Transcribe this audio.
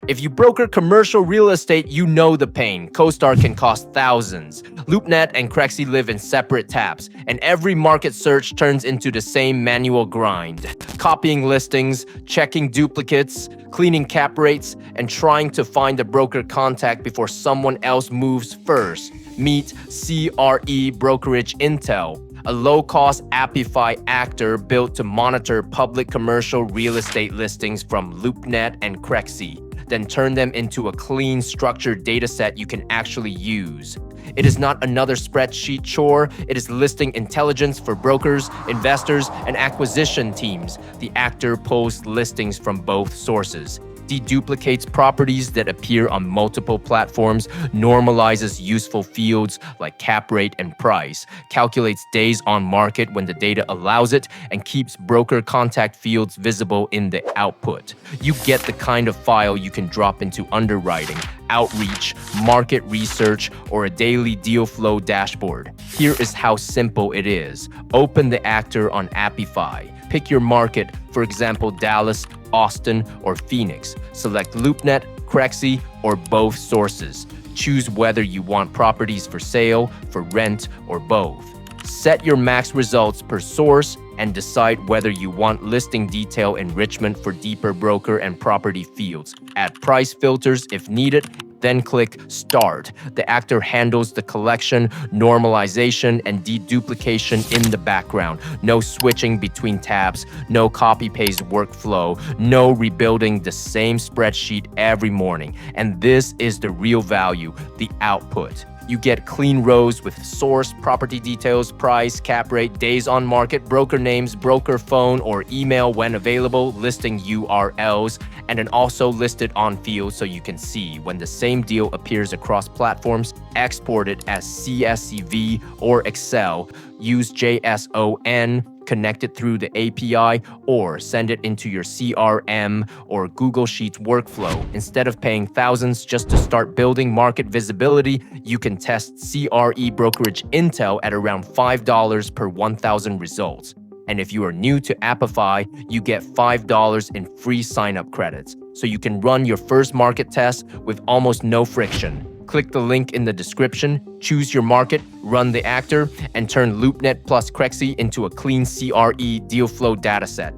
If you broker commercial real estate, you know the pain. CoStar can cost thousands. LoopNet and Crexi live in separate tabs, and every market search turns into the same manual grind. Copying listings, checking duplicates, cleaning cap rates, and trying to find a broker contact before someone else moves first. Meet CRE Brokerage Intel, a low-cost Apify actor built to monitor public commercial real estate listings from LoopNet and Crexi, then turn them into a clean, structured dataset you can actually use. It is not another spreadsheet chore, it is listing intelligence for brokers, investors, and acquisition teams. The actor pulls listings from both sources, deduplicates properties that appear on multiple platforms, normalizes useful fields like cap rate and price, calculates days on market when the data allows it, and keeps broker contact fields visible in the output. You get the kind of file you can drop into underwriting, outreach, market research, or a daily deal flow dashboard. Here is how simple it is. Open the actor on Apify. Pick your market, for example, Dallas, Austin, or Phoenix. Select LoopNet, Crexi, or both sources. Choose whether you want properties for sale, for rent, or both. Set your max results per source and decide whether you want listing detail enrichment for deeper broker and property fields. Add price filters if needed, then click Start. The actor handles the collection, normalization, and deduplication in the background. No switching between tabs, no copy-paste workflow, no rebuilding the same spreadsheet every morning. And this is the real value, the output. You get clean rows with source, property details, price, cap rate, days on market, broker names, broker phone or email when available, listing URLs, and then also listed on field so you can see when the same deal appears across platforms. Export it as CSV or Excel. Use JSON, connect it through the API, or send it into your CRM or Google Sheets workflow. Instead of paying thousands just to start building market visibility, you can test CRE Brokerage Intel at around $5 per 1,000 results. And if you are new to Apify, you get $5 in free sign-up credits, so you can run your first market test with almost no friction. Click the link in the description, choose your market, run the actor, and turn LoopNet plus Crexi into a clean CRE deal flow dataset.